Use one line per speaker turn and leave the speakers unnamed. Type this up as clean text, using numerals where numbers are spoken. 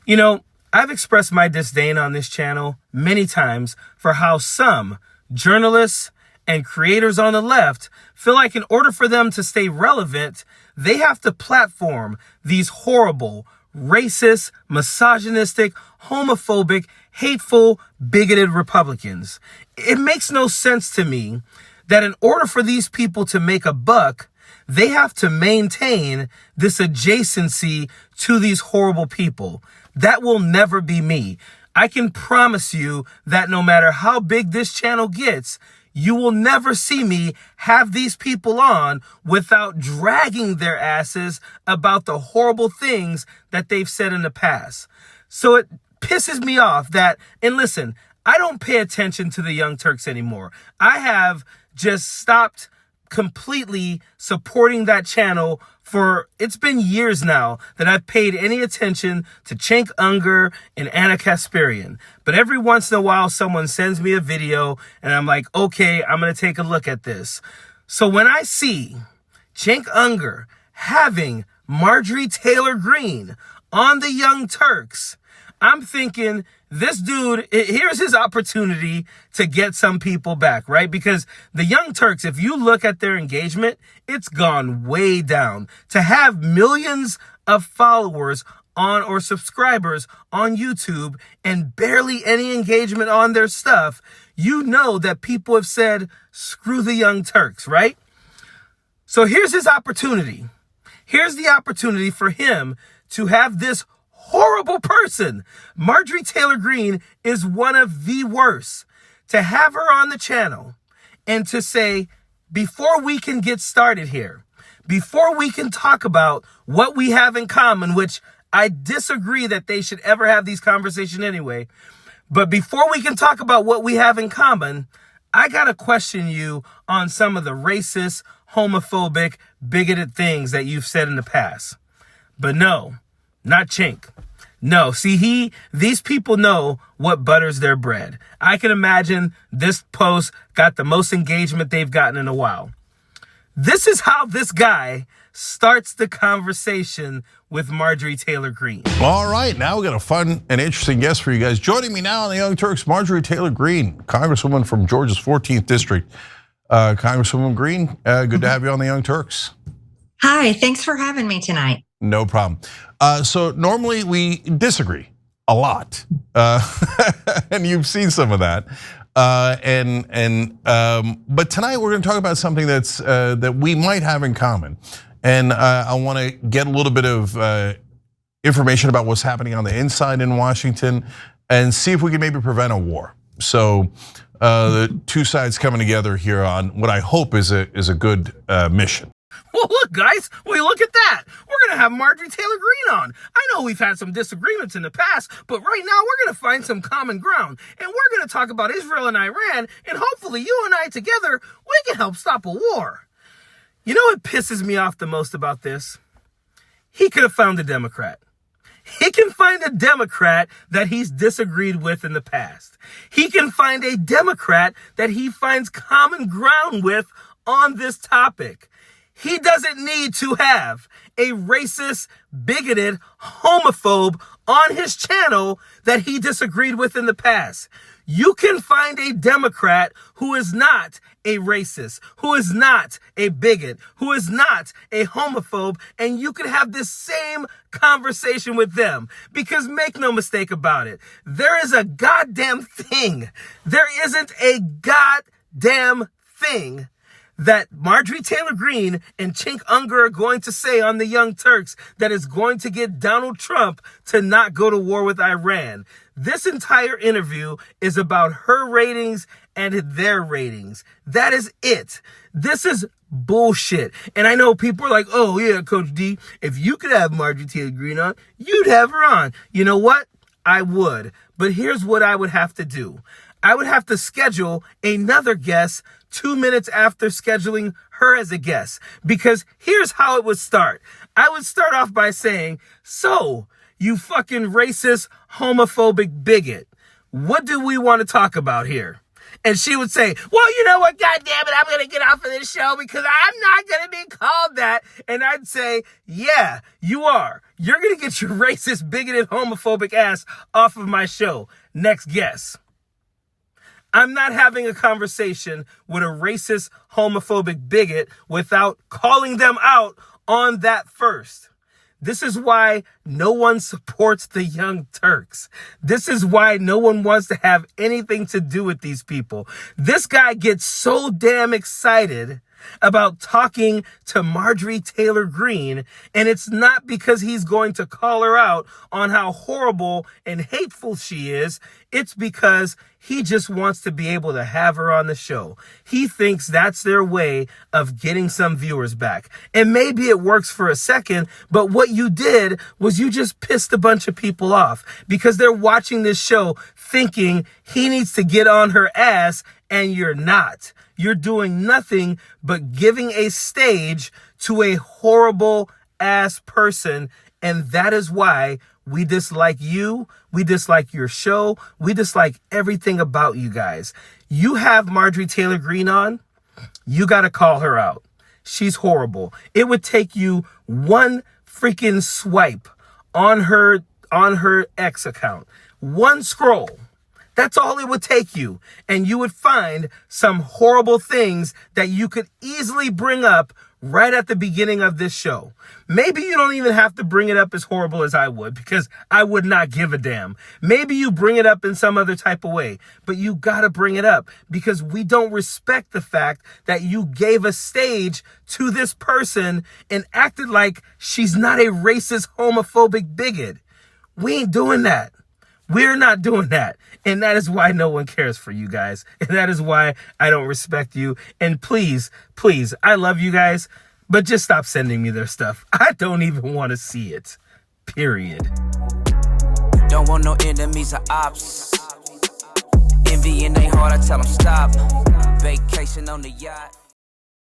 You know, I've expressed my disdain on this channel many times for how some journalists and creators on the left feel like in order for them to stay relevant, they have to platform these horrible, racist, misogynistic, homophobic, hateful, bigoted Republicans. It makes no sense to me that in order for these people to make a buck, they have to maintain this adjacency to these horrible people. That will never be me. I can promise you that no matter how big this channel gets, you will never see me have these people on without dragging their asses about the horrible things that they've said in the past. So it pisses me off that, and listen, I don't pay attention to the Young Turks anymore. I have just stopped completely supporting that channel for, it's been years now that I've paid any attention to Cenk and Anna Kasparian. But every once in a while, someone sends me a video and I'm like, okay, I'm going to take a look at this. So when I see Cenk having Marjorie Taylor Greene on the Young Turks, I'm thinking, this dude, here's his opportunity to get some people back, right? Because the Young Turks, if you look at their engagement, it's gone way down. To have millions of followers on or subscribers on YouTube and barely any engagement on their stuff, you know that people have said, screw the Young Turks, right? So here's his opportunity. Here's the opportunity for him to have this horrible person. Marjorie Taylor Greene is one of the worst. To have her on the channel and to say, before we can get started here, before we can talk about what we have in common, which I disagree that they should ever have these conversations anyway, but before we can talk about what we have in common, I gotta question you on some of the racist, homophobic, bigoted things that you've said in the past. But no, not Cenk. No, see, these people know what butters their bread. I can imagine this post got the most engagement they've gotten in a while. This is how this guy starts the conversation with Marjorie Taylor Greene.
All right, now we got a fun and interesting guest for you guys. Joining me now on the Young Turks, Marjorie Taylor Greene, Congresswoman from Georgia's 14th District. Congresswoman Greene, good to have you on the Young Turks.
Hi, thanks for having me tonight.
No problem. So normally we disagree a lot, and you've seen some of that. But tonight we're going to talk about something that's that we might have in common, and I want to get a little bit of information about what's happening on the inside in Washington, and see if we can maybe prevent a war. So the two sides coming together here on what I hope is a good mission.
Well, look, guys, look at that. We're going to have Marjorie Taylor Greene on. I know we've had some disagreements in the past, but right now we're going to find some common ground. And we're going to talk about Israel and Iran, and hopefully you and I together, we can help stop a war. You know what pisses me off the most about this? He could have found a Democrat. He can find a Democrat that he's disagreed with in the past. He can find a Democrat that he finds common ground with on this topic. He doesn't need to have a racist, bigoted, homophobe on his channel that he disagreed with in the past. You can find a Democrat who is not a racist, who is not a bigot, who is not a homophobe, and you can have this same conversation with them. Because make no mistake about it, there is a goddamn thing. There isn't a goddamn thing that Marjorie Taylor Greene and Cenk are going to say on the Young Turks that is going to get Donald Trump to not go to war with Iran. This entire interview is about her ratings and their ratings. That is it. This is bullshit. And I know people are like, oh yeah, Coach D, if you could have Marjorie Taylor Greene on, you'd have her on. You know what? I would. But here's what I would have to do. I would have to schedule another guest 2 minutes after scheduling her as a guest. Because here's how it would start. I would start off by saying, so, you fucking racist, homophobic bigot, what do we want to talk about here? And she would say, well, you know what, God damn it, I'm going to get off of this show because I'm not going to be called that. And I'd say, yeah, you are. You're going to get your racist, bigoted, homophobic ass off of my show. Next guess. I'm not having a conversation with a racist, homophobic bigot without calling them out on that first. This is why no one supports the Young Turks. This is why no one wants to have anything to do with these people. This guy gets so damn excited about talking to Marjorie Taylor Greene, and it's not because he's going to call her out on how horrible and hateful she is. It's because he just wants to be able to have her on the show. He thinks that's their way of getting some viewers back. And maybe it works for a second, but what you did was you just pissed a bunch of people off because they're watching this show thinking he needs to get on her ass, and you're not. You're doing nothing but giving a stage to a horrible ass person. And that is why we dislike you. We dislike your show. We dislike everything about you guys. You have Marjorie Taylor Greene on. You got to call her out. She's horrible. It would take you one freaking swipe on her X account. One scroll. That's all it would take you. And you would find some horrible things that you could easily bring up right at the beginning of this show. Maybe you don't even have to bring it up as horrible as I would, because I would not give a damn. Maybe you bring it up in some other type of way, but you gotta bring it up because we don't respect the fact that you gave a stage to this person and acted like she's not a racist, homophobic bigot. We ain't doing that. We're not doing that. And that is why no one cares for you guys. And that is why I don't respect you. And please, please, I love you guys, but just stop sending me their stuff. I don't even want to see it. Period.
Don't want no enemies or ops. Envy in their heart, I tell them stop. Vacation on the yacht.